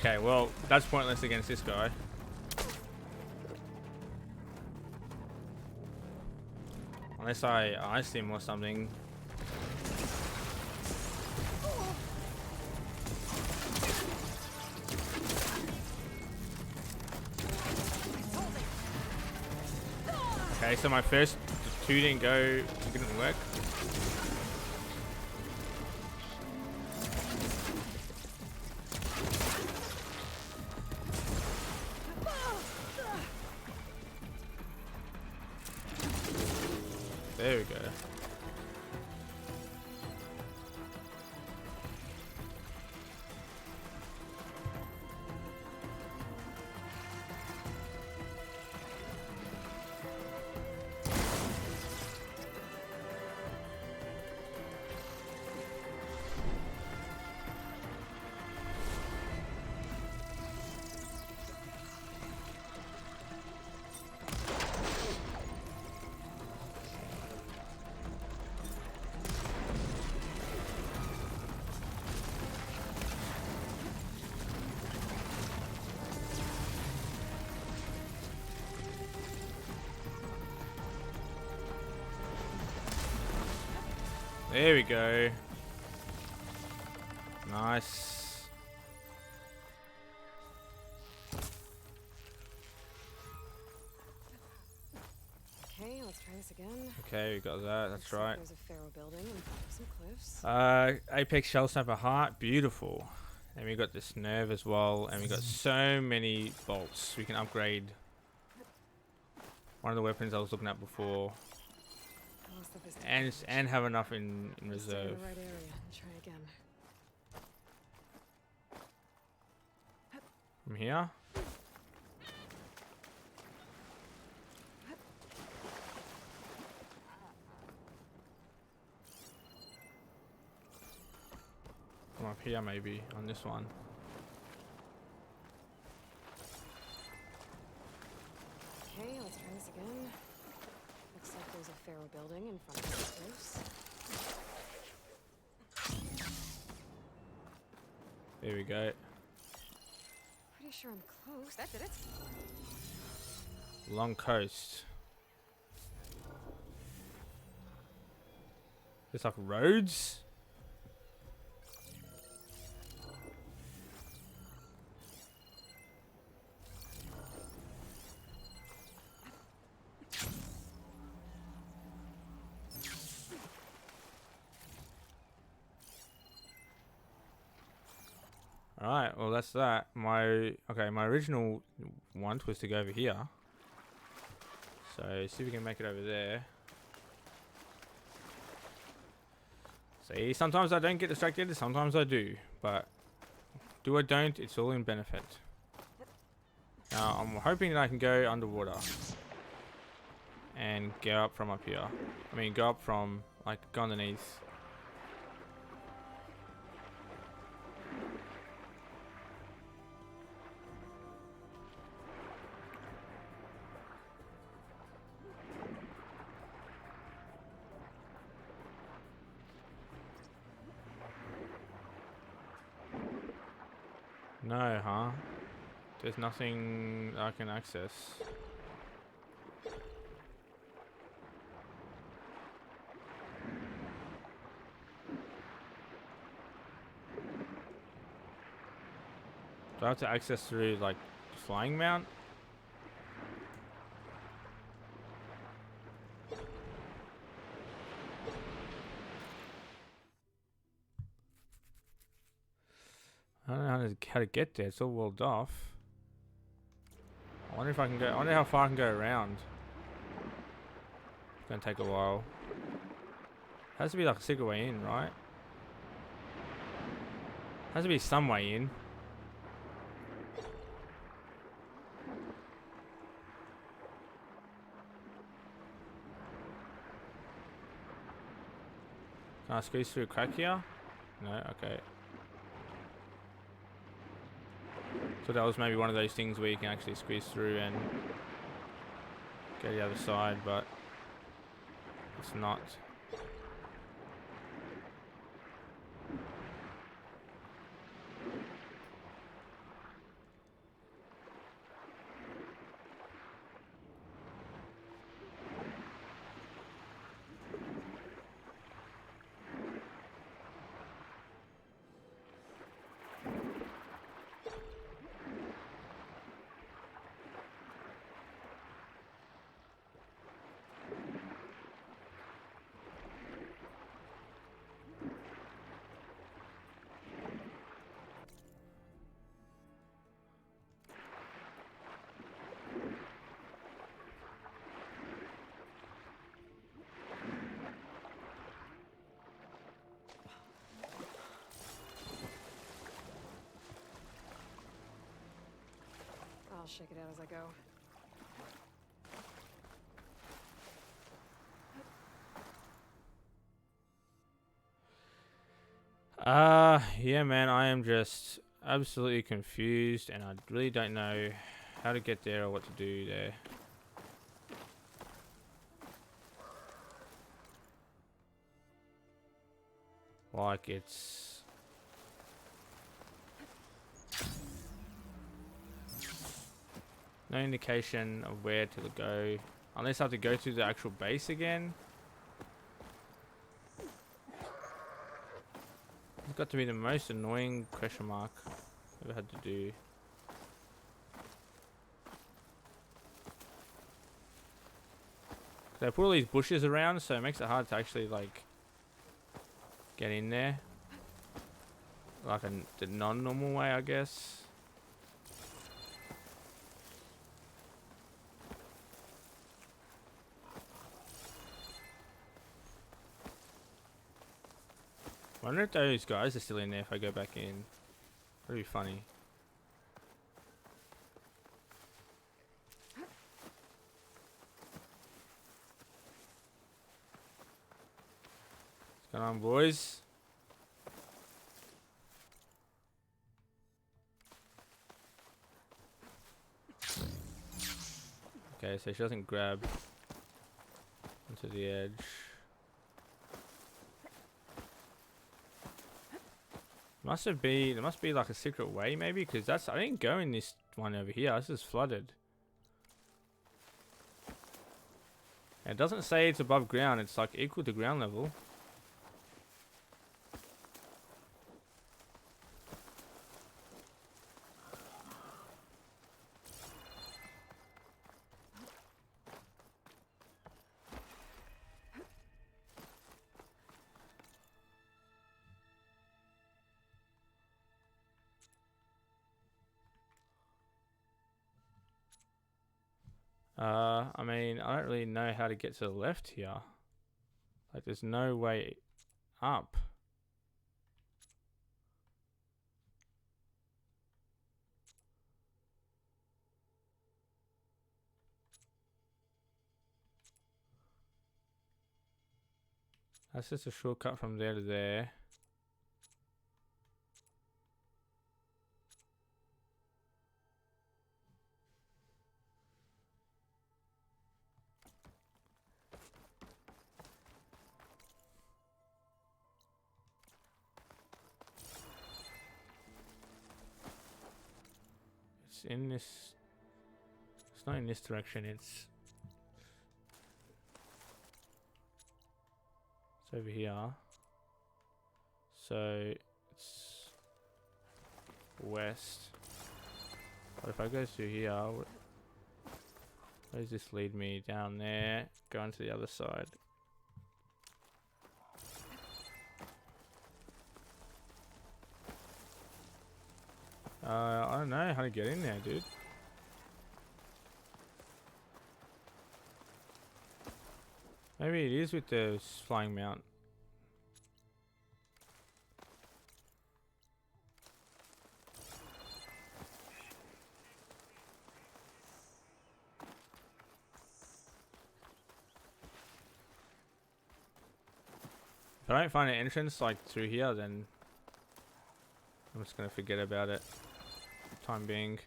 Okay, well, that's pointless against this guy. Unless I ice him or something. Okay, so my first two didn't work. There we go. There we go. Nice. Okay, let's try this again. Okay, we got that. That's right. There's a Pharaoh building in front of some cliffs. Apex Shell Sniper Heart, beautiful. And we got this nerve as well, and we got so many bolts. We can upgrade one of the weapons I was looking at before, and have enough in reserve. In the right area. Try again. From here. From up here maybe on this one. Okay, let's try this again. Looks like there's a Pharaoh building in front of the cliffs. There we go. Pretty sure I'm close. That did it. Long coast. It's like roads. Alright, well that's that. My original want was to go over here. So see if we can make it over there. See, sometimes I don't get distracted, sometimes I do. But do I don't, it's all in benefit. Now I'm hoping that I can go underwater. And go up from up here. I mean go up from, like, go underneath. No, huh? There's nothing I can access. Do I have to access through, like, flying mount? I don't know how to get there. It's all walled off. I wonder if I can go. I wonder how far I can go around. It's gonna take a while. Has to be like a secret way in, right? Has to be some way in. Can I squeeze through a crack here? No. Okay. So that was maybe one of those things where you can actually squeeze through and go to the other side, but it's not. I'll shake it out as I go. Yeah, man, I am just absolutely confused, and I really don't know how to get there or what to do there. Like, it's... no indication of where to go, unless I have to go to the actual base again. It's got to be the most annoying question mark I've ever had to do. They put all these bushes around, so it makes it hard to actually like get in there, like the non-normal way, I guess. I wonder if those guys are still in there if I go back in. That'd be funny. What's going on, boys? Okay, so she doesn't grab onto the edge. There must be like a secret way maybe, because I didn't go in this one over here. This is flooded. And it doesn't say it's above ground. It's like equal to ground level. I mean, I don't really know how to get to the left here. Like, there's no way up. That's just a shortcut from there to there. It's in this... It's not in this direction, it's over here. So it's west. But if I go through here, where does this lead me? Down there, going to the other side. I don't know how to get in there, dude. Maybe it is with the flying mount. If I don't find an entrance like through here, then I'm just gonna forget about it. Time being.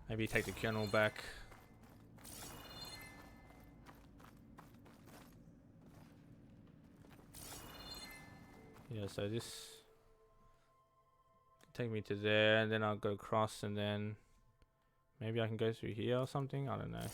Maybe take the kennel back. Yeah, so this can take me to there, and then I'll go across, and then maybe I can go through here or something. I don't know.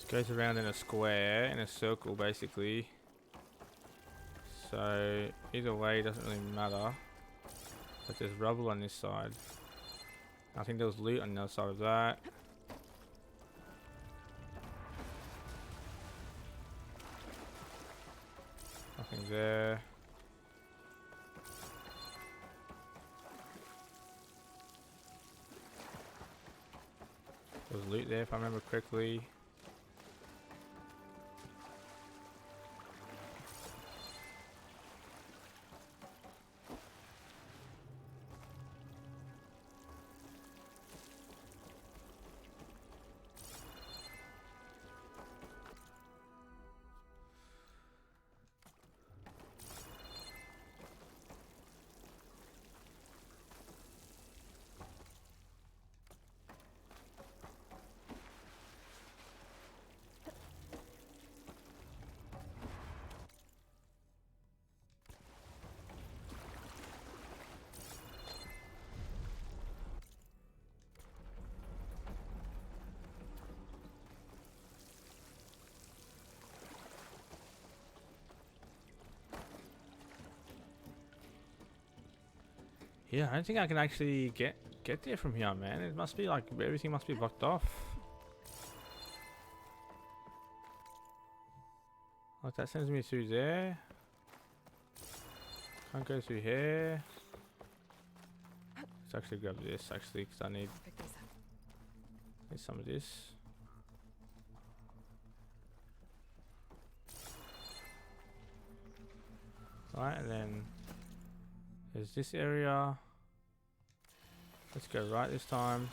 Goes around in a square, in a circle basically. So either way doesn't really matter. But there's rubble on this side. I think there was loot on the other side of that. Nothing there. There was loot there if I remember correctly. Yeah, I don't think I can actually get there from here, man. It must be like everything must be blocked off. Like that sends me through there. Can't go through here. Let's actually grab this actually because I need some of this. Right, and then there's this area. Let's go right this time.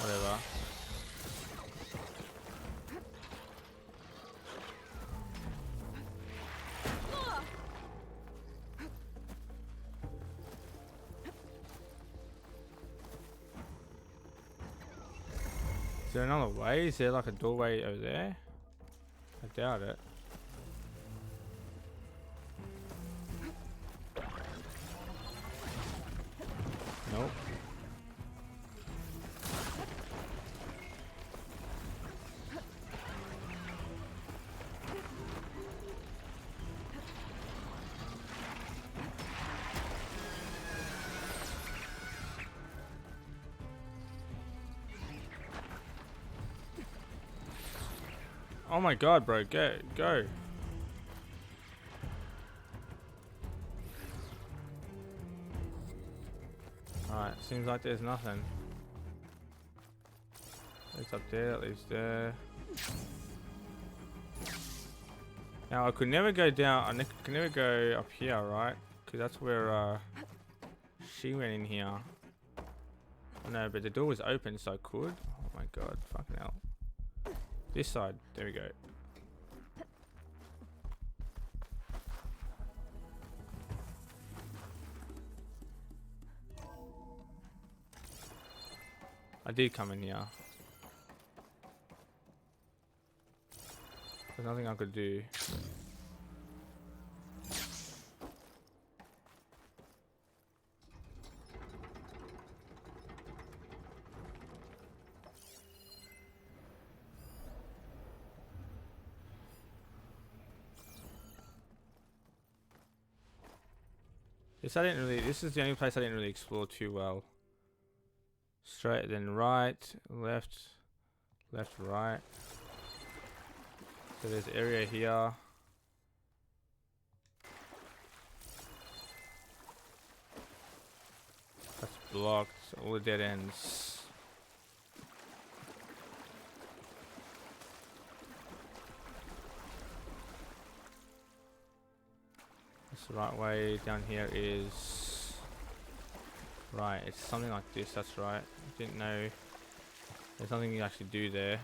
Whatever. Is there another way? Is there like a doorway over there? I doubt it. Nope. Oh my god, bro, go. Alright, seems like there's nothing. It's up there, at least there. Now I could never go down, I could never go up here, right? Because that's where she went in here. Oh, no, but the door was open, so I could. Oh my god, fucking hell. This side, there we go. I did come in here. There's nothing I could do. This is the only place I didn't really explore too well. Straight, then right, left, right. So there's area here. That's blocked, all the dead ends. The right way down here is right. It's something like this. That's right. I didn't know there's nothing you actually do there.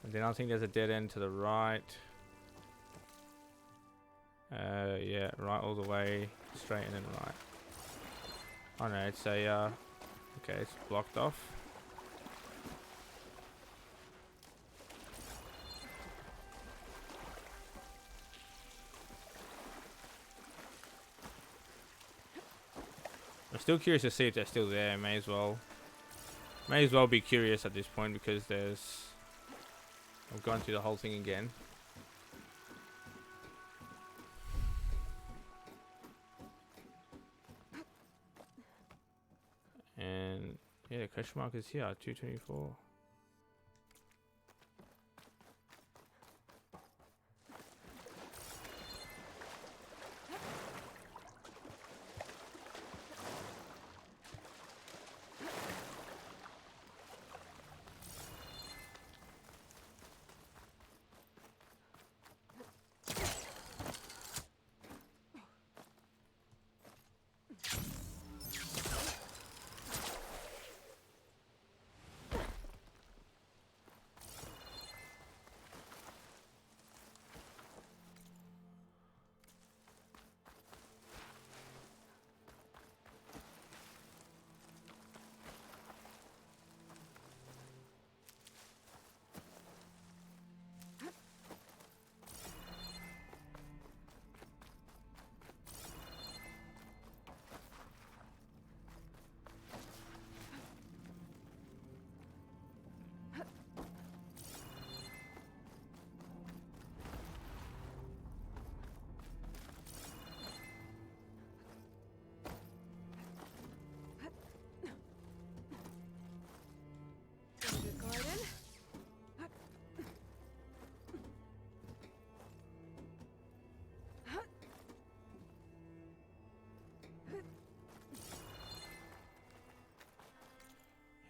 And then I think there's a dead end to the right. Yeah, right all the way, straight and then right. Oh no, it's a Okay, it's blocked off. I'm still curious to see if they're still there. May as well be curious at this point because there's. I've gone through the whole thing again. And yeah, the question mark is here, 224.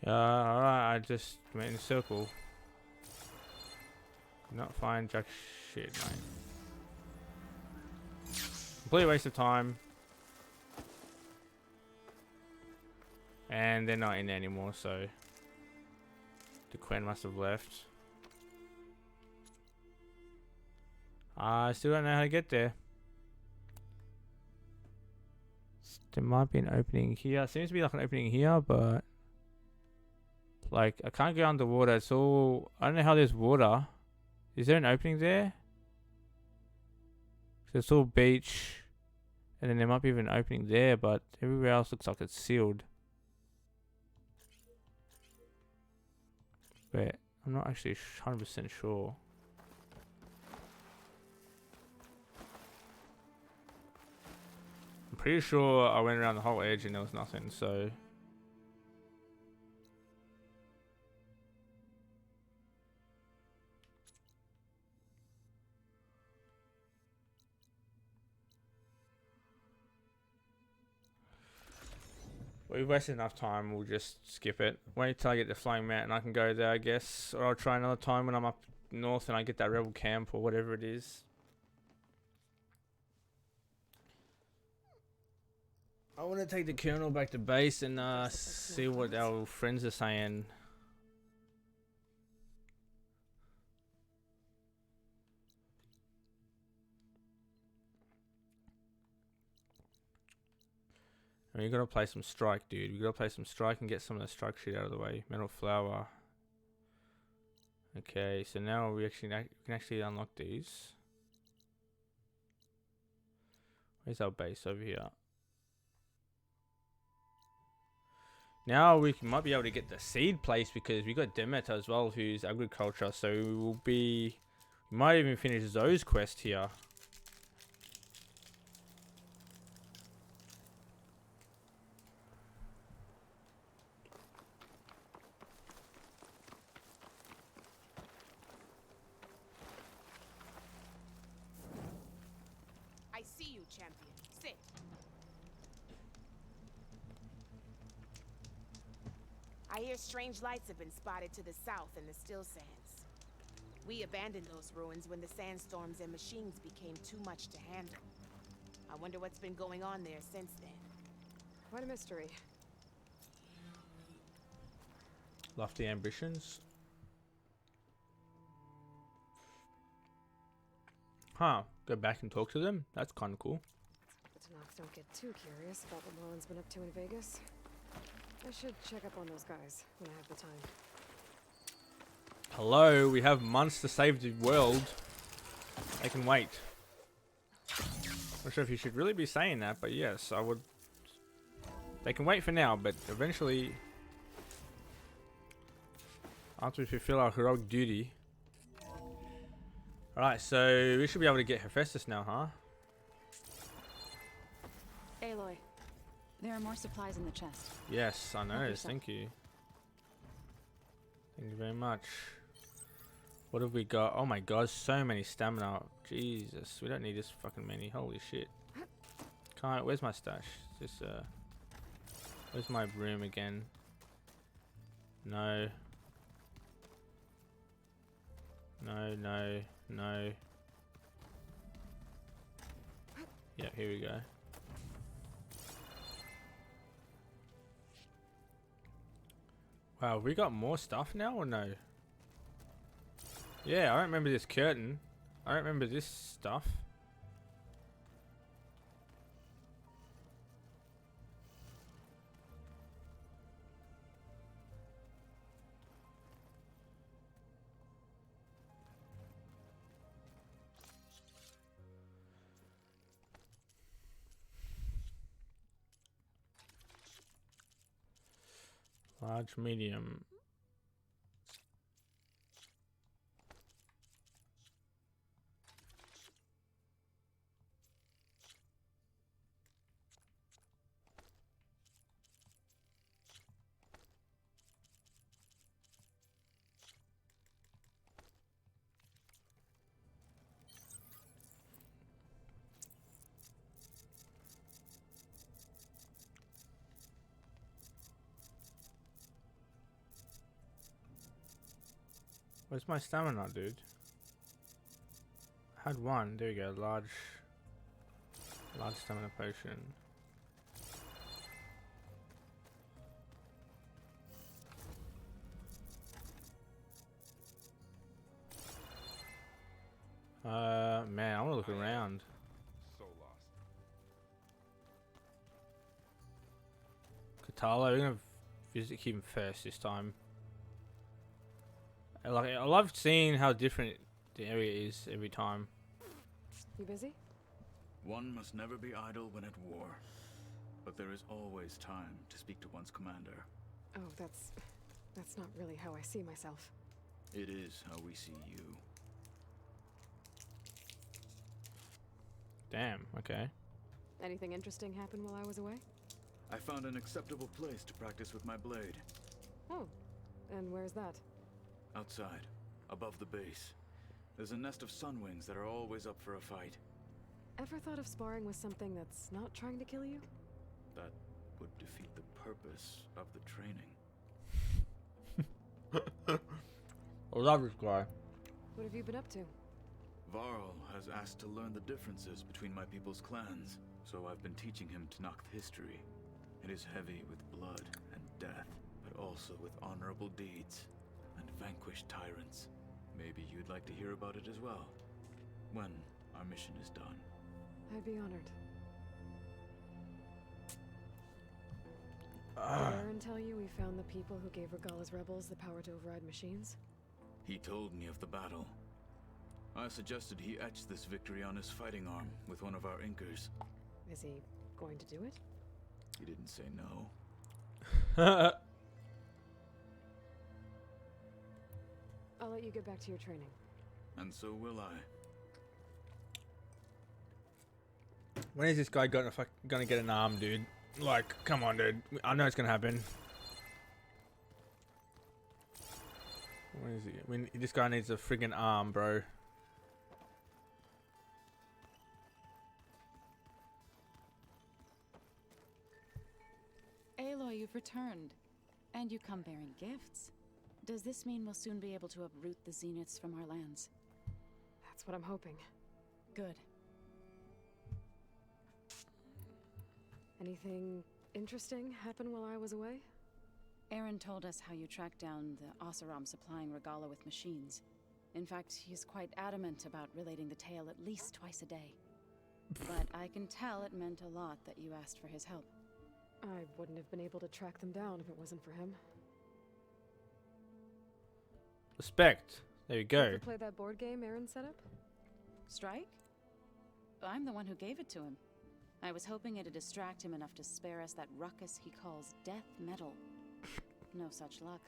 Alright, I just went in a circle. Not find jack shit, mate. Complete waste of time. And they're not in there anymore, so the Quen must have left. I still don't know how to get there. There might be an opening here. Seems to be like an opening here, but like I can't go underwater. It's all, I don't know how there's water. Is there an opening there? So it's all beach, and then there might be even an opening there, but everywhere else looks like it's sealed. But I'm not actually 100% sure. I'm pretty sure I went around the whole edge and there was nothing, so. We've wasted enough time, we'll just skip it. Wait till I get the Flying Mountain, I can go there, I guess. Or I'll try another time when I'm up north and I get that rebel camp or whatever it is. I want to take the Colonel back to base and see what our friends are saying. I mean, you gotta play some strike, dude. We gotta play some strike and get some of the strike shit out of the way. Metal flower. Okay, so now we can actually unlock these. Where's our base? Over here. Now we might be able to get the seed place because we got Demeter as well, who's agriculture. So we might even finish Zoe's quest here. Champion. Sit. I hear strange lights have been spotted to the south in the still sands. We abandoned those ruins when the sandstorms and machines became too much to handle. I wonder what's been going on there since then. What a mystery. Lofty ambitions. Huh. Go back and talk to them? That's kind of cool. But Tanox don't get too curious about what Merlin's been up to in Vegas. I should check up on those guys when I have the time. Hello, we have months to save the world. They can wait. Not sure if you should really be saying that, but yes, I would. They can wait for now, but eventually, after we fulfill our heroic duty. Alright, so we should be able to get Hephaestus now, huh? Aloy, there are more supplies in the chest. Yes, I know. Help yourself. Thank you. Thank you very much. What have we got? Oh my god, so many stamina. Jesus, we don't need this fucking many. Holy shit. Can't. Where's my stash? Just where's my room again? No. No, no, no. Yeah, here we go. Wow, we got more stuff now or no? Yeah, I don't remember this curtain. I don't remember this stuff. Large, medium. Where's my stamina, dude? I had one. There we go. Large stamina potion. Man, I want to look around. So lost. Katala, we're gonna visit him first this time. I love seeing how different the area is every time. You busy? One must never be idle when at war. But there is always time to speak to one's commander. Oh, that's not really how I see myself. It is how we see you. Damn, okay. Anything interesting happen while I was away? I found an acceptable place to practice with my blade. Oh, and where's that? Outside, above the base. There's a nest of sunwings that are always up for a fight. Ever thought of sparring with something that's not trying to kill you? That would defeat the purpose of the training. I love this guy. What have you been up to? Varl has asked to learn the differences between my people's clans, so I've been teaching him Tanakh history. It is heavy with blood and death, but also with honorable deeds and vanquished tyrants. Maybe you'd like to hear about it as well, when our mission is done. I'd be honored. Ah. Did Aaron tell you we found the people who gave Regala's rebels the power to override machines? He told me of the battle. I suggested he etch this victory on his fighting arm with one of our inkers. Is he going to do it? He didn't say no. I'll let you get back to your training. And so will I. When is this guy gonna get an arm, dude? Like, come on, dude. I know it's gonna happen. When is he? This guy needs a friggin' arm, bro. Aloy, you've returned. And you come bearing gifts. Does this mean we'll soon be able to uproot the Zeniths from our lands? That's what I'm hoping. Good. Anything interesting happen while I was away? Aaron told us how you tracked down the Oseram supplying Regala with machines. In fact, he's quite adamant about relating the tale at least twice a day. But I can tell it meant a lot that you asked for his help. I wouldn't have been able to track them down if it wasn't for him. Respect. There you You go. ever play that board game Aaron set up? Strike? I'm the one who gave it to him. I was hoping it'd distract him enough to spare us that ruckus he calls death metal. No such luck.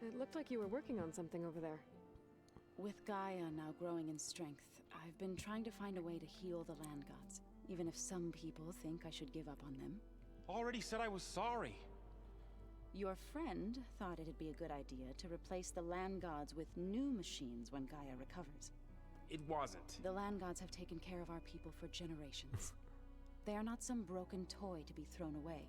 It looked like you were working on something over there. With Gaia now growing in strength, I've been trying to find a way to heal the land gods, even if some people think I should give up on them. Already said I was sorry. Your friend thought it'd be a good idea to replace the land gods with new machines when Gaia recovers. It wasn't. The land gods have taken care of our people for generations. They are not some broken toy to be thrown away.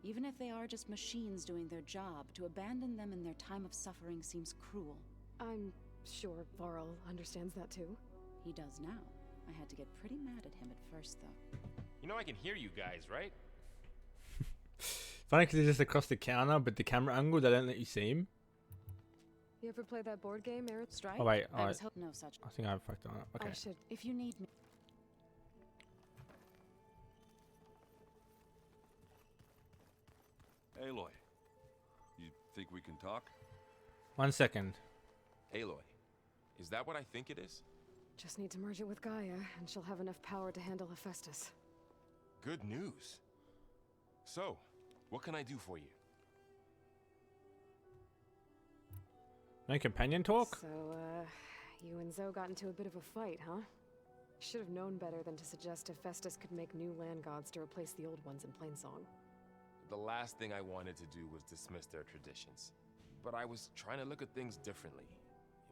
Even if they are just machines doing their job, to abandon them in their time of suffering seems cruel. I'm sure Varl understands that too. He does now. I had to get pretty mad at him at first, though. You know I can hear you guys, right? Funny because it's just across the counter, but the camera angle, they don't let you see him. You ever play that board game Aaron? Strike? Oh wait, I was no such. I think I fucked on it. Okay. I should. If you need me. Aloy, you think we can talk? 1 second. Aloy, is that what I think it is? Just need to merge it with Gaia, and she'll have enough power to handle Hephaestus. Good news. So, what can I do for you? No companion talk? So, you and Zoe got into a bit of a fight, huh? Should have known better than to suggest Hephaestus could make new land gods to replace the old ones in Plainsong. The last thing I wanted to do was dismiss their traditions. But I was trying to look at things differently.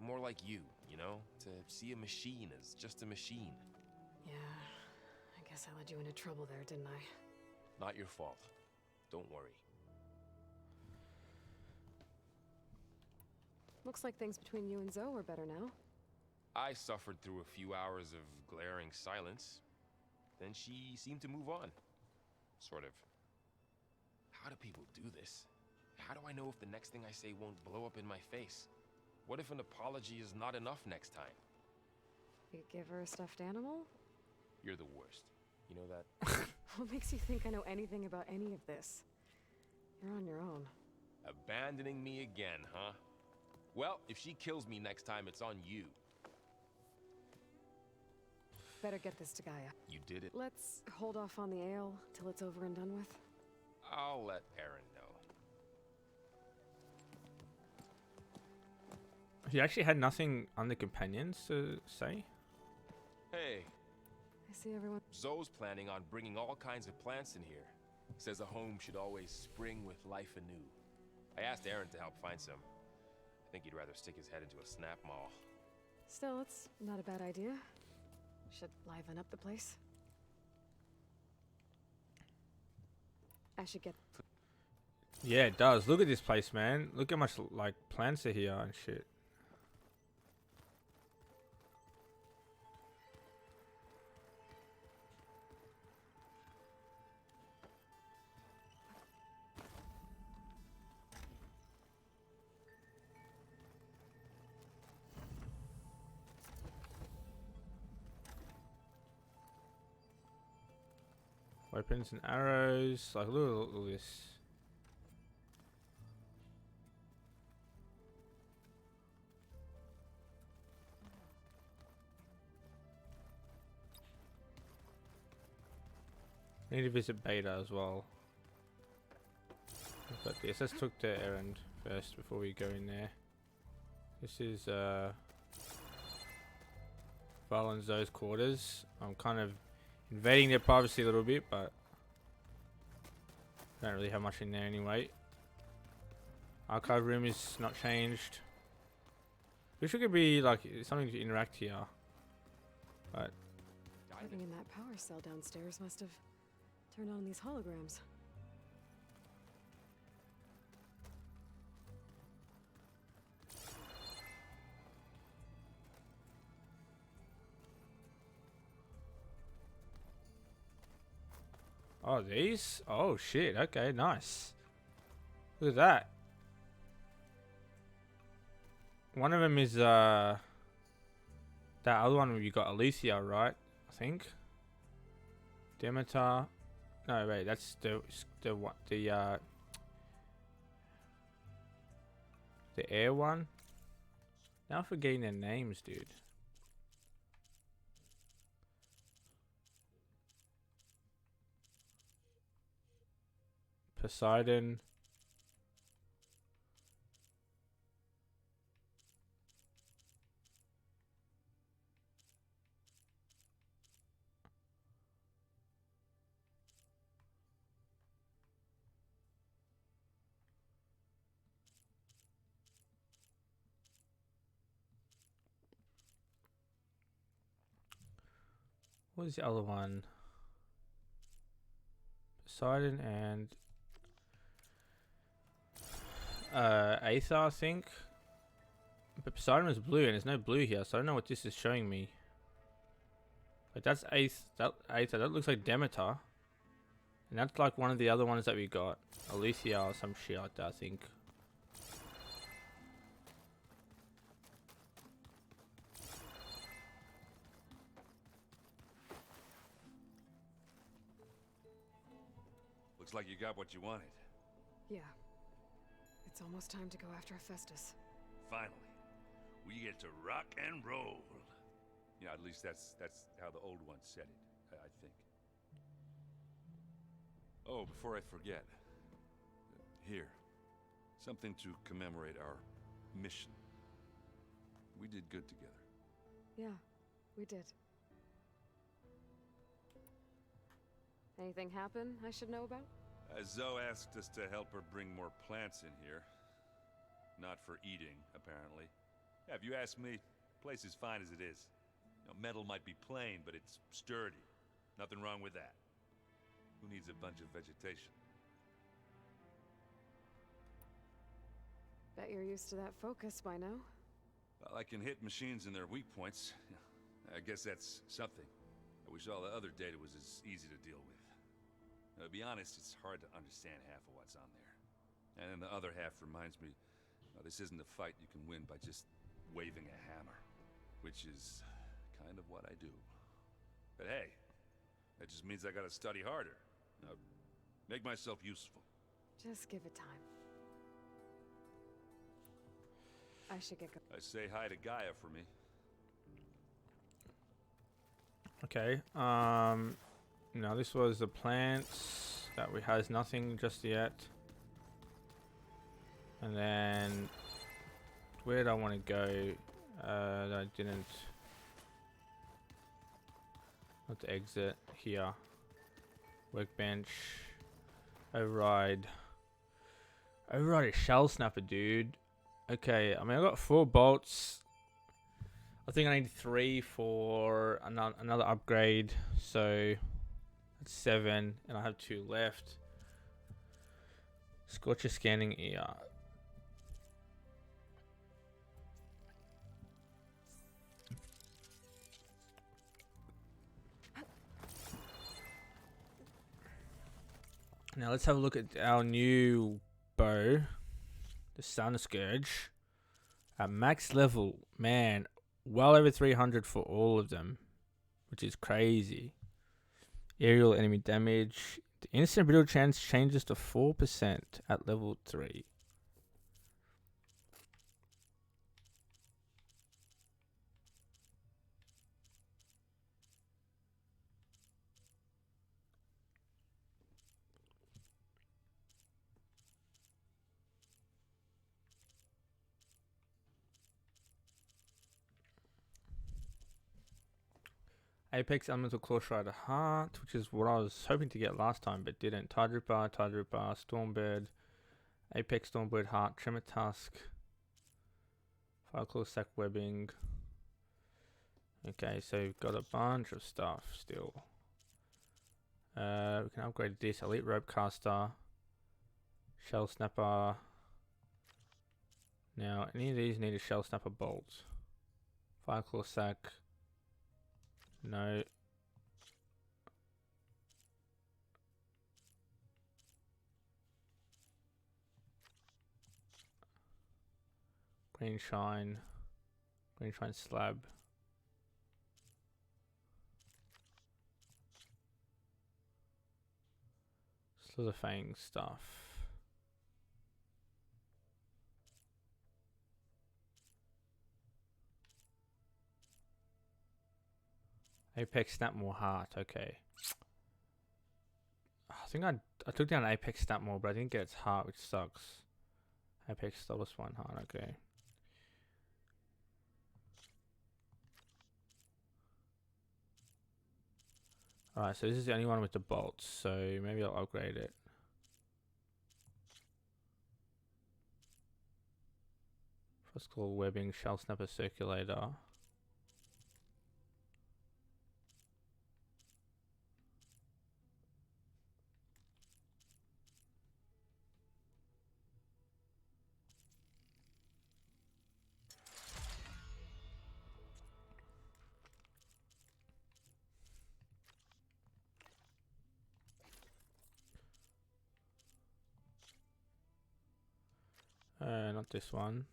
More like you know? To see a machine as just a machine. Yeah, I guess I led you into trouble there, didn't I? Not your fault. Don't worry. Looks like things between you and Zoe are better now. I suffered through a few hours of glaring silence. Then she seemed to move on. Sort of. How do people do this? How do I know if the next thing I say won't blow up in my face? What if an apology is not enough next time? You give her a stuffed animal? You're the worst. You know that? What makes you think I know anything about any of this? You're on your own. Abandoning me again, huh? Well, if she kills me next time, it's on you. Better get this to Gaia. You did it. Let's hold off on the ale till it's over and done with. I'll let Aaron know. He actually had nothing on the companions to say. Hey, I see everyone. Zoe's planning on bringing all kinds of plants in here. Says a home should always spring with life anew. I asked Aaron to help find some. I think he'd rather stick his head into a snap mall. Still, it's not a bad idea. Should liven up the place. I should get. Yeah, it does. Look at this place, man. Look how much like plants are here and shit. Weapons and arrows. Like, look at this. Need to visit Beta as well. But this, let's talk to Erend first before we go in there. This is Val and Zoe's quarters. I'm kind of invading their privacy a little bit, but don't really have much in there anyway. Archive room is not changed. Wish it could be like something to interact here, but Living in that power cell downstairs must have turned on these holograms. oh, these? Oh shit, okay, nice. Look at that. One of them is that other one where you got Alicia, right? I think. Demeter. No, wait, that's the what? The air one. Now I'm forgetting their names, dude. Poseidon. What was the other one? Poseidon and Aether, I think. But Poseidon was blue, and there's no blue here, so I don't know what this is showing me. Like that's Aether. That looks like Demeter, and that's like one of the other ones that we got, Alicia or some shit like that, I think. Looks like you got what you wanted. Yeah. It's almost time to go after Hephaestus. Finally, we get to rock and roll. Yeah, at least that's how the old one said it, I think. Oh, before I forget, here, something to commemorate our mission. We did good together. Yeah, we did. Anything happen I should know about? Zoe asked us to help her bring more plants in here. Not for eating, apparently. Yeah, if you ask me, the place is fine as it is. You know, metal might be plain, but it's sturdy. Nothing wrong with that. Who needs a bunch of vegetation? Bet you're used to that focus by now. Well, I can hit machines in their weak points. I guess that's something. I wish all the other data was as easy to deal with. To be honest, it's hard to understand half of what's on there. And then the other half reminds me, this isn't a fight you can win by just waving a hammer. Which is kind of what I do. But hey, that just means I gotta study harder. Make myself useful. Just give it time. I should get going. Say hi to Gaia for me. Okay. No, this was the plants that we has nothing just yet. And then where did I want to go? That I didn't. Let's exit here. Workbench. Override. Override a shell snapper, dude. Okay, I mean I got 4 bolts. I think I need 3 for another upgrade, so that's 7, and I have 2 left. Scorcher scanning ear. Now let's have a look at our new bow, the Sun Scourge, at max level. Man, well over 300 for all of them, which is crazy. Aerial enemy damage. The instant brittle chance changes to 4% at level 3. Apex Elemental Claw Strider Heart, which is what I was hoping to get last time but didn't. Tidripper, Stormbird, Apex Stormbird Heart, Tremor Tusk, Fireclaw Sack Webbing. Okay, so we've got a bunch of stuff still. We can upgrade this. Elite Rope Caster, Shell Snapper. Now, any of these need a Shell Snapper Bolt. Fireclaw Sack. No. Green Shine Slab. So the Fang stuff. Apex Snapmore Heart, okay. I think I took down Apex Snapmore, but I didn't get its heart, which sucks. Apex Stolus 1 heart, okay. Alright, so this is the only one with the bolts, so maybe I'll upgrade it. First call webbing, shell snapper circulator. Not this one.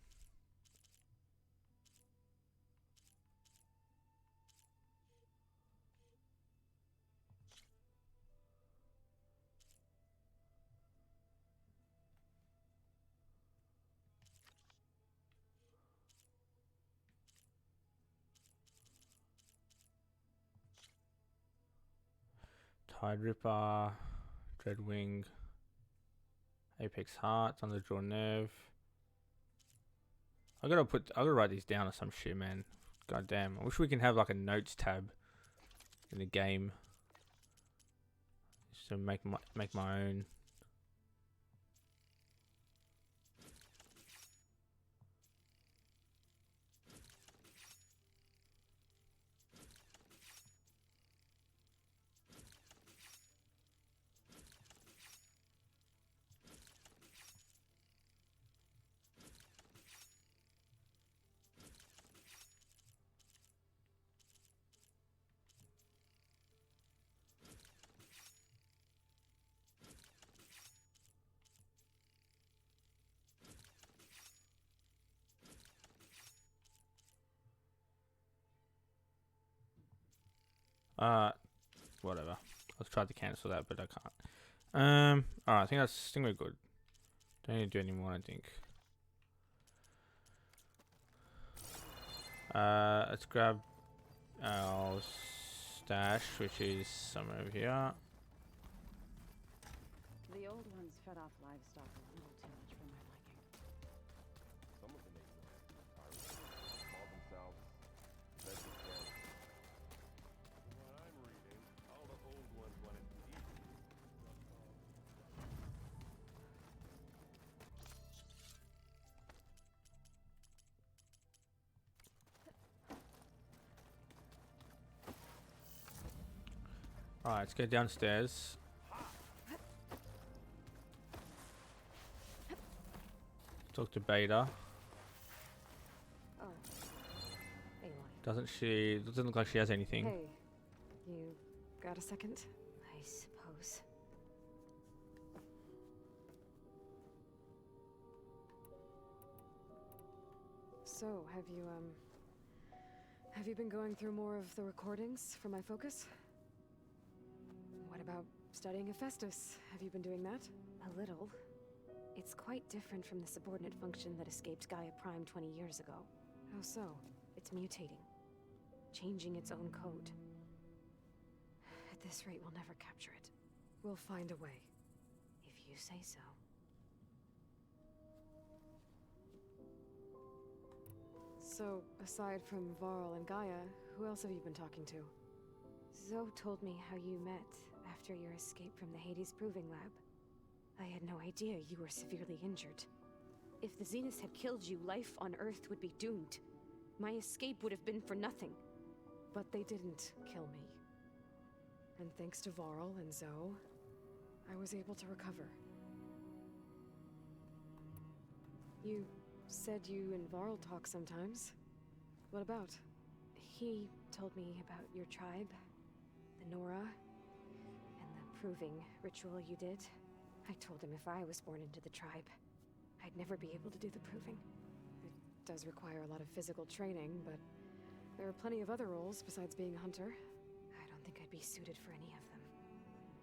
Tide Ripper, Dreadwing, Apex Heart, Underdraw Nerve. I gotta write these down or some shit, man. God damn. I wish we can have like a notes tab in the game. Just to make my own. Whatever. I've tried to cancel that, but I can't. Alright, I think we're good. Don't need to do any more, I think. Let's grab our stash, which is somewhere over here. The old ones fed off livestock a little too much for my liking. Some of the native Americans call themselves vegetarians. From what I'm reading, all the old ones wanted to eat. Alright, let's go downstairs. Talk to Beta. Oh. Aloy. Doesn't look like she has anything. Hey, you got a second? I suppose. So, have you been going through more of the recordings for my focus? What about studying Hephaestus? Have you been doing that? A little. It's quite different from the subordinate function that escaped Gaia Prime 20 years ago. How so? It's mutating, changing its own code. At this rate, we'll never capture it. We'll find a way. If you say so. So, aside from Varl and Gaia, who else have you been talking to? Zoe told me how you met after your escape from the Hades Proving Lab. I had no idea you were severely injured. If the Zeniths had killed you, life on Earth would be doomed. My escape would have been for nothing. But they didn't kill me. And thanks to Varl and Zoe, I was able to recover. You said you and Varl talk sometimes. What about? He told me about your tribe, the Nora, and the proving ritual you did. I told him if I was born into the tribe, I'd never be able to do the proving. It does require a lot of physical training, but there are plenty of other roles besides being a hunter. I don't think I'd be suited for any of them.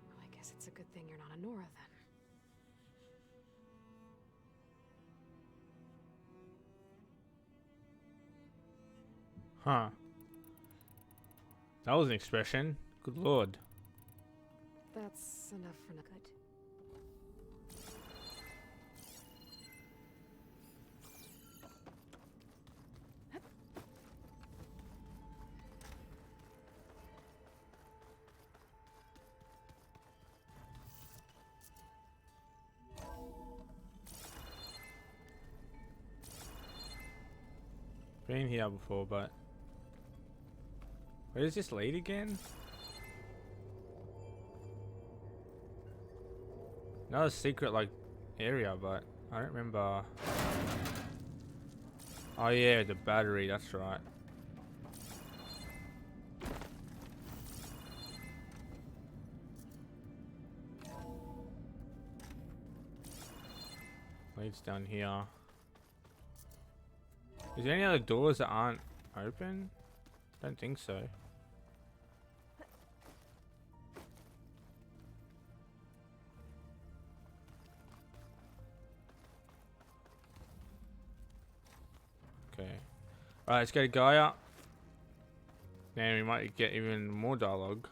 Well, I guess Guess it's a good thing you're not a Nora then. Huh. That was an expression. Good lord. That's enough for now. Good. Been here before, but where does this lead again? Another secret like area, but I don't remember. Oh yeah, the battery, that's right. Leads down here. Is there any other doors that aren't open? Don't think so. Okay. Alright, let's go to Gaia. Then we might get even more dialogue.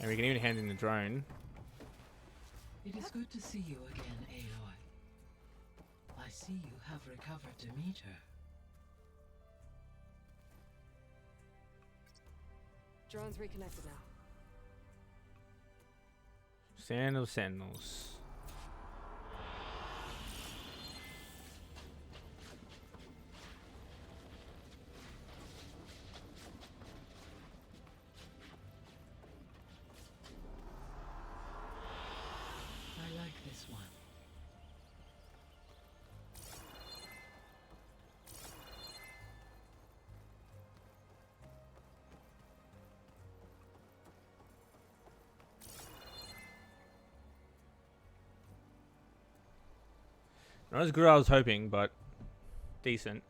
And we can even hand in the drone. It is good to see you again, Aloy. I see you have recovered Demeter. Drone's reconnected now. Sentinels. I like this one. Not as good as I was hoping, but decent.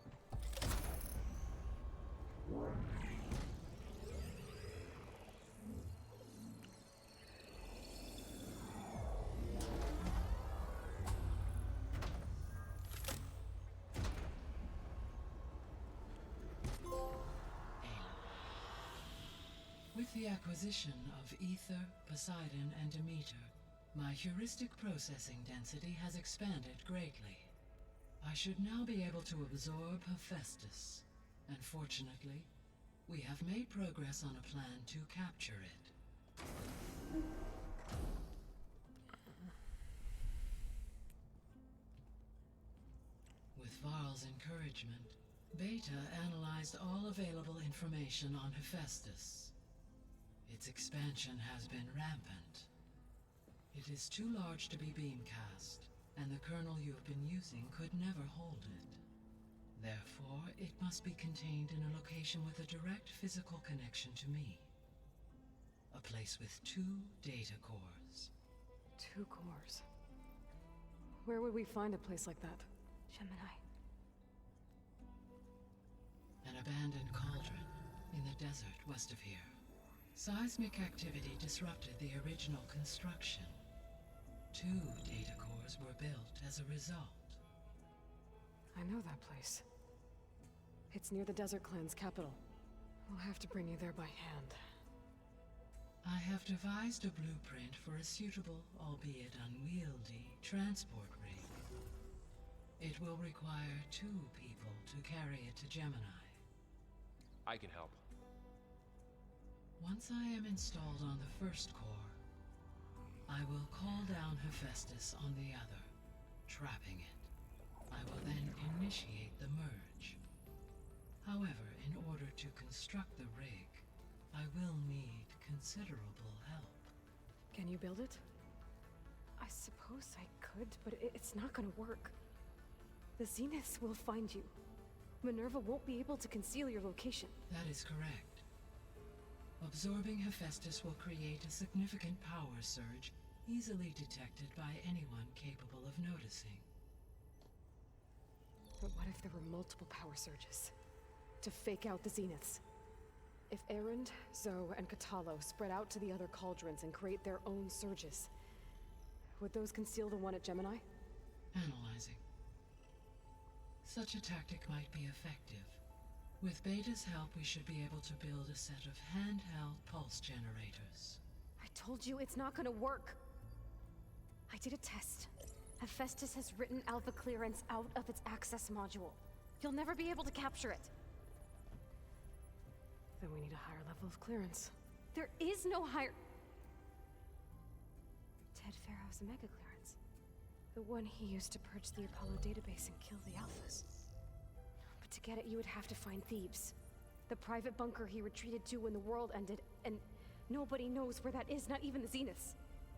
With the acquisition of Ether, Poseidon, and Demeter, my heuristic processing density has expanded greatly. I should now be able to absorb Hephaestus, and fortunately, we have made progress on a plan to capture it. With Varl's encouragement, Beta analyzed all available information on Hephaestus. Its expansion has been rampant. It is too large to be beamcast, and the kernel you have been using could never hold it. Therefore, it must be contained in a location with a direct physical connection to me. A place with 2 data cores. 2 cores. Where would we find a place like that? Gemini. An abandoned cauldron in the desert west of here. Seismic activity disrupted the original construction. 2 data cores were built as a result. I know that place. It's near the Desert Clan's capital. We'll have to bring you there by hand. I have devised a blueprint for a suitable, albeit unwieldy, transport rig. It will require 2 people to carry it to Gemini. I can help. Once I am installed on the first core, I will call down Hephaestus on the other, trapping it. I will then initiate the merge. However, in order to construct the rig, I will need considerable help. Can you build it? I suppose I could, but it's not gonna work. The Zeniths will find you. Minerva won't be able to conceal your location. That is correct. Absorbing Hephaestus will create a significant power surge, easily detected by anyone capable of noticing. But what if there were multiple power surges? to fake out the Zeniths. If Erend, Zoe, and Katalo spread out to the other cauldrons and create their own surges, would those conceal the one at Gemini? Analyzing. Such a tactic might be effective. With Beta's help, we should be able to build a set of handheld pulse generators. I told you it's not gonna work. I did a test. Hephaestus has written Alpha clearance out of its access module. You'll never be able to capture it. Then we need a higher level of clearance. There is no higher... Ted Pharaoh's Omega clearance. The one he used to purge the Apollo database and kill the Alphas. But to get it, you would have to find Thebes. The private bunker he retreated to when the world ended, and nobody knows where that is, not even the Zeniths.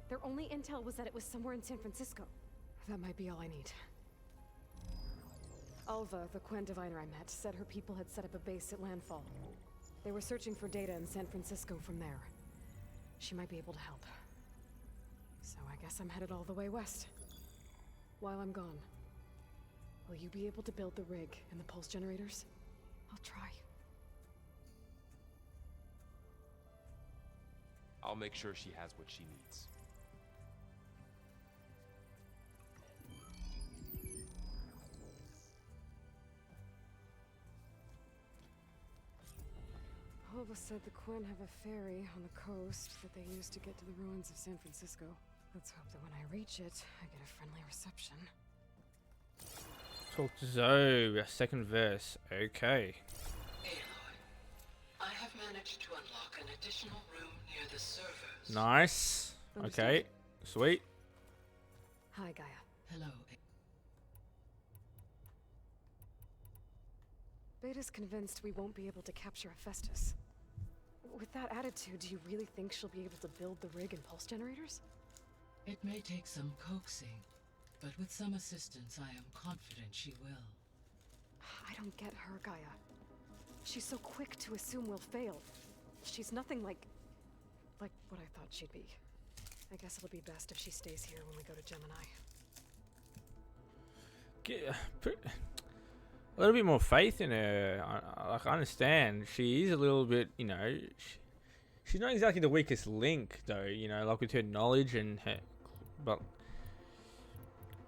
Their only intel was that it was somewhere in San Francisco. That might be all I need. Alva, the Quen diviner I met, said her people had set up a base at landfall. They were searching for data in San Francisco from there. She might be able to help. So I guess I'm headed all the way west. While I'm gone, will you be able to build the rig and the pulse generators? I'll try. I'll make sure she has what she needs. Alva said the Quen have a ferry on the coast that they use to get to the ruins of San Francisco. Let's hope that when I reach it, I get a friendly reception. Talk to Zoe, second verse. Okay. Aloy, I have managed to unlock an additional room near the servers. Nice. Understood. Okay. Sweet. Hi, Gaia. Hello. Beta's convinced we won't be able to capture Hephaestus. With that attitude, do you really think she'll be able to build the rig and pulse generators? It may take some coaxing, but with some assistance, I am confident she will. I don't get her, Gaia. She's so quick to assume we'll fail. She's nothing like what I thought she'd be. I guess it'll be best if she stays here when we go to Gemini. Put a little bit more faith in her. I understand. She is a little bit, you know, she's not exactly the weakest link, though, you know, like with her knowledge and her, but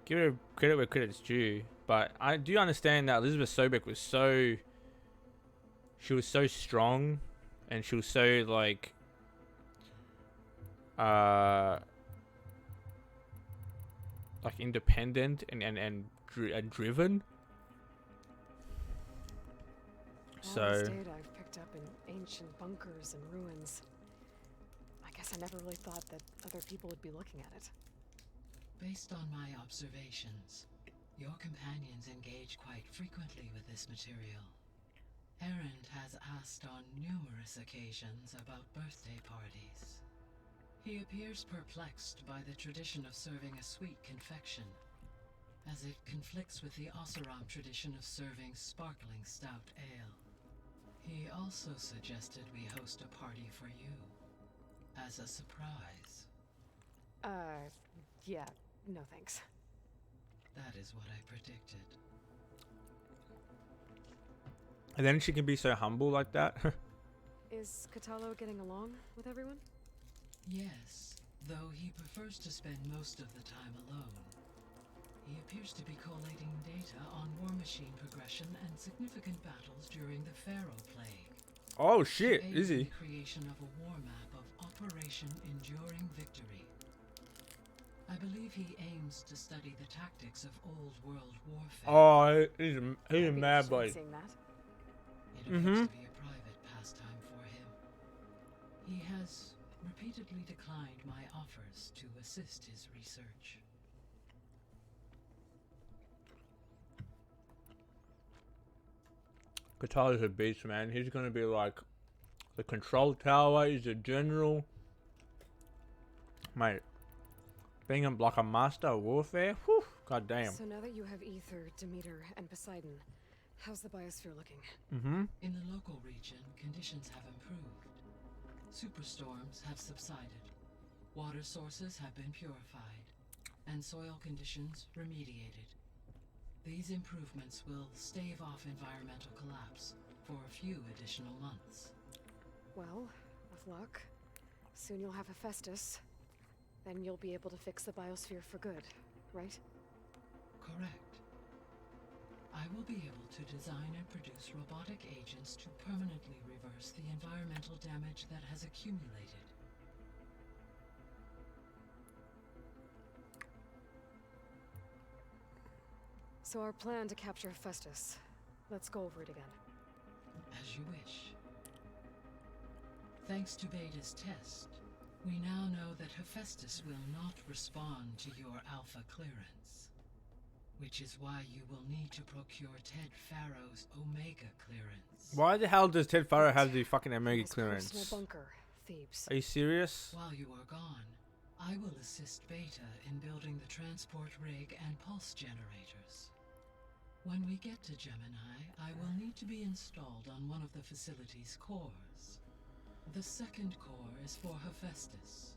give her credit where credit's due. But I do understand that Elizabeth Sobek was so, she was so strong, and she was so, like, independent and driven. All this data I've picked up in ancient bunkers and ruins. I guess I never really thought that other people would be looking at it. Based on my observations, your companions engage quite frequently with this material. Erend has asked on numerous occasions about birthday parties. He appears perplexed by the tradition of serving a sweet confection, as it conflicts with the Oseram tradition of serving sparkling stout ale. He also suggested we host a party for you, as a surprise. Yeah, no thanks. That is what I predicted. And then she can be so humble like that. Is Katalo getting along with everyone? Yes, though he prefers to spend most of the time alone. He appears to be collating data on war machine progression and significant battles during the Pharaoh Plague. Oh shit, is he? The creation of a war map of Operation Enduring Victory. I believe he aims to study the tactics of old world warfare. Oh, he's a mad boy. Seeing that. It appears to be a private pastime for him. He has repeatedly declined my offers to assist his research. Katalo's a beast, man. He's gonna be like the control tower. He's a general, mate. Being like a master of warfare. Whew, god damn. So now that you have Ether, Demeter, and Poseidon, how's the biosphere looking? In the local region, conditions have improved. Superstorms have subsided. Water sources have been purified, and soil conditions remediated. These improvements will stave off environmental collapse for a few additional months. Well, with luck, soon you'll have Hephaestus. Then you'll be able to fix the biosphere for good, right? Correct. I will be able to design and produce robotic agents to permanently reverse the environmental damage that has accumulated. So our plan to capture Hephaestus. Let's go over it again. As you wish. Thanks to Beta's test, we now know that Hephaestus will not respond to your Alpha clearance. Which is why you will need to procure Ted Farrow's Omega clearance. Why the hell does Ted Farrow have the fucking Omega His clearance? personal bunker, Thebes. Are you serious? While you are gone, I will assist Beta in building the transport rig and pulse generators. When we get to Gemini, I will need to be installed on one of the facility's cores. The second core is for Hephaestus.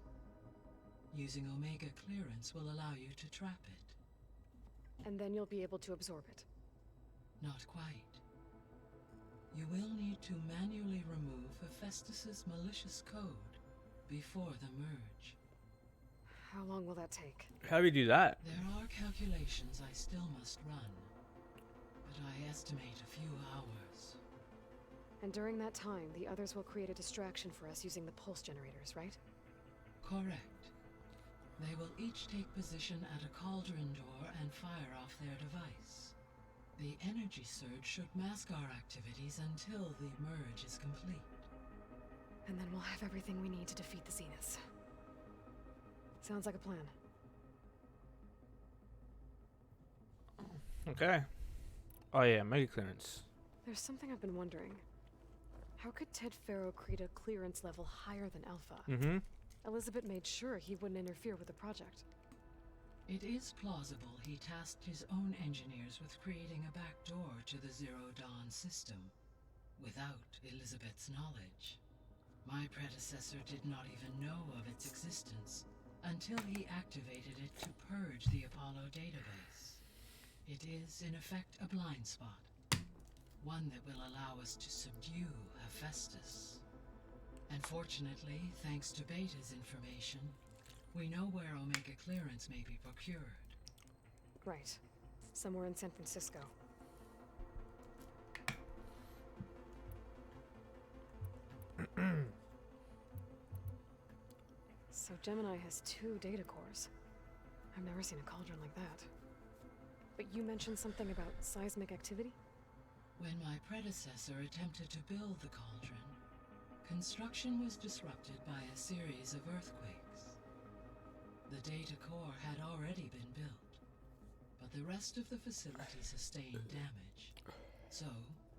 Using Omega clearance will allow you to trap it. And then you'll be able to absorb it. Not quite. You will need to manually remove Hephaestus's malicious code before the merge. How long will that take? How do we do that? There are calculations I still must run, but I estimate a few hours. And during that time, the others will create a distraction for us using the pulse generators, right? Correct. They will each take position at a cauldron door and fire off their device. The energy surge should mask our activities until the merge is complete. And then we'll have everything we need to defeat the Zeniths. Sounds like a plan. Okay. Oh yeah, Mega clearance. There's something I've been wondering. How could Ted Farrow create a clearance level higher than Alpha? Mm-hmm. Elizabeth made sure he wouldn't interfere with the project. It is plausible he tasked his own engineers with creating a backdoor to the Zero Dawn system, without Elizabeth's knowledge. My predecessor did not even know of its existence, until he activated it to purge the Apollo database. It is, in effect, a blind spot. One that will allow us to subdue Hephaestus. And fortunately, thanks to Beta's information, we know where Omega clearance may be procured. Right. Somewhere in San Francisco. So Gemini has 2 data cores. I've never seen a cauldron like that. But you mentioned something about seismic activity? When my predecessor attempted to build the cauldron, construction was disrupted by a series of earthquakes. The data core had already been built, but the rest of the facility sustained damage. So,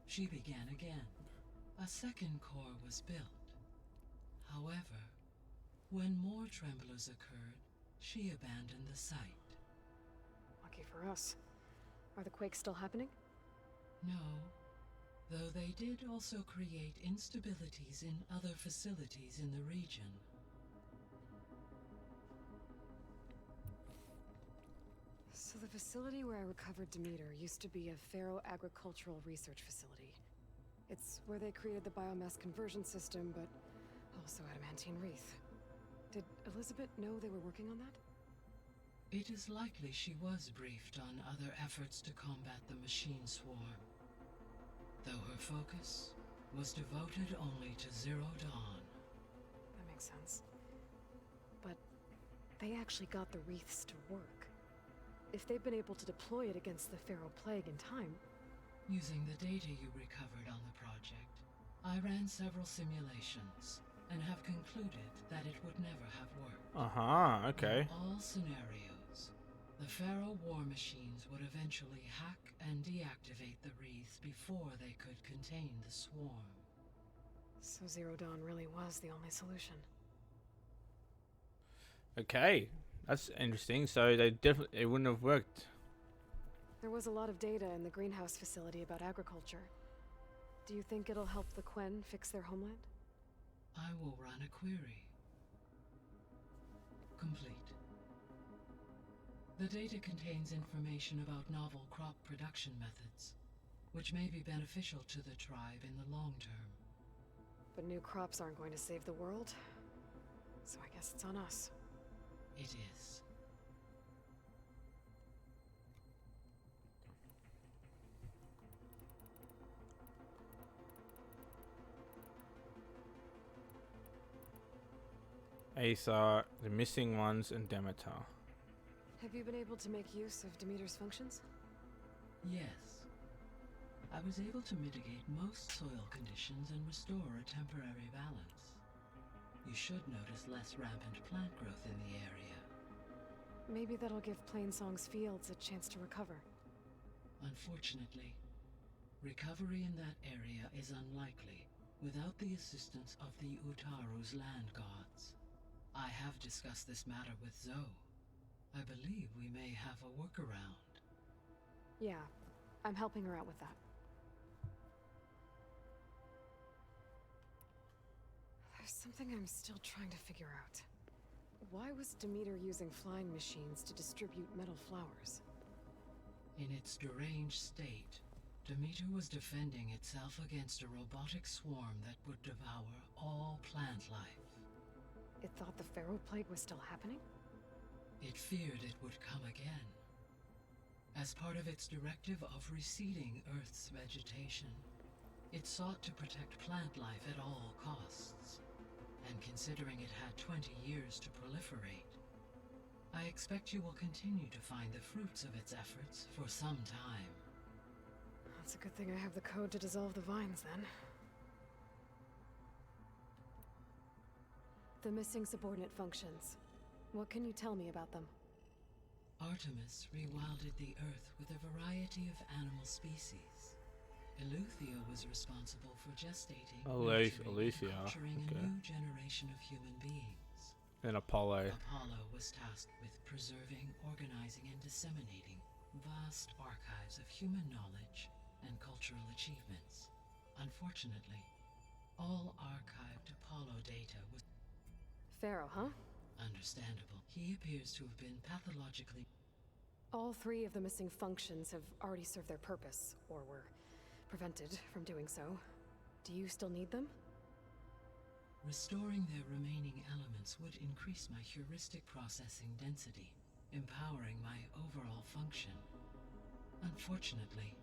she began again. A second core was built. However, when more tremblers occurred, she abandoned the site. Lucky for us. Are the quakes still happening? No, though they did also create instabilities in other facilities in the region. So the facility where I recovered Demeter used to be a Pharaoh agricultural research facility. It's where they created the biomass conversion system, but also adamantine wreath. Did Elizabeth know they were working on that? It is likely she was briefed on other efforts to combat the machine swarm, though her focus was devoted only to Zero Dawn. That makes sense. But they actually got the wreaths to work. If they've been able to deploy it against the Pharaoh plague in time... Using the data you recovered on the project, I ran several simulations and have concluded that it would never have worked. Uh-huh, okay. In all scenarios, the Pharaoh war machines would eventually hack and deactivate the wreaths before they could contain the swarm. So Zero Dawn really was the only solution. Okay. That's interesting. So they definitely, it wouldn't have worked. There was a lot of data in the greenhouse facility about agriculture. Do you think it'll help the Quen fix their homeland? I will run a query. Complete. The data contains information about novel crop production methods. which may be beneficial to the tribe in the long term. But new crops aren't going to save the world, so I guess it's on us. It is. Aether, the missing ones, and Demeter. Have you been able to make use of Demeter's functions? Yes. I was able to mitigate most soil conditions and restore a temporary balance. You should notice less rampant plant growth in the area. Maybe that'll give Plainsong's fields a chance to recover. Unfortunately, recovery in that area is unlikely without the assistance of the Utaru's land gods. I have discussed this matter with Zoe. I believe we may have a workaround. Yeah, I'm helping her out with that. There's something I'm still trying to figure out. Why was Demeter using flying machines to distribute metal flowers? In its deranged state, Demeter was defending itself against a robotic swarm that would devour all plant life. It thought the Pharaoh Plague was still happening? It feared it would come again. As part of its directive of receding Earth's vegetation, it sought to protect plant life at all costs. And considering it had 20 years to proliferate, I expect you will continue to find the fruits of its efforts for some time. That's a good thing I have the code to dissolve the vines, then. The missing subordinate functions. What can you tell me about them? Artemis rewilded the Earth with a variety of animal species. Eleuthia was responsible for gestating, Eleuthia, nurturing okay. a new generation of human beings. And Apollo. Apollo was tasked with preserving, organizing, and disseminating vast archives of human knowledge and cultural achievements. Unfortunately, all archived Apollo data was Pharaoh, huh? understandable. He appears to have been pathologically... All three of the missing functions have already served their purpose, or were prevented from doing so. Do you still need them? Restoring their remaining elements would increase my heuristic processing density, empowering my overall function. Unfortunately,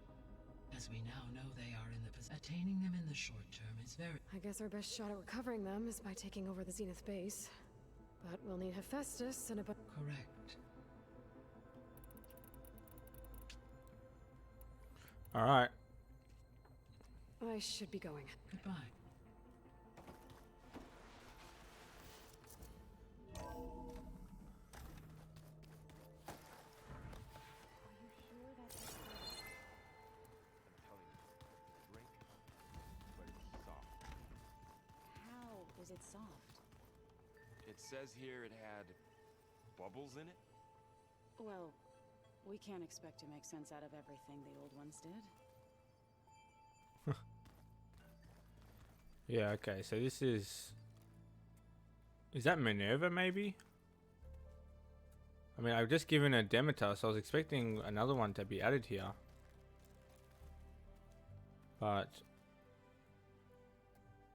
as we now know they are in the attaining them in the short term is very... I guess our best shot at recovering them is by taking over the Zenith base. But we'll need Hephaestus and a Correct. Alright. I should be going. Goodbye. I'm telling you, drink, but it's soft. How is it soft? It says here it had bubbles in it? Well, we can't expect to make sense out of everything the old ones did. Yeah, okay, so this is... Is that Minerva, maybe? I mean, I've just given a Demeter, so I was expecting another one to be added here. But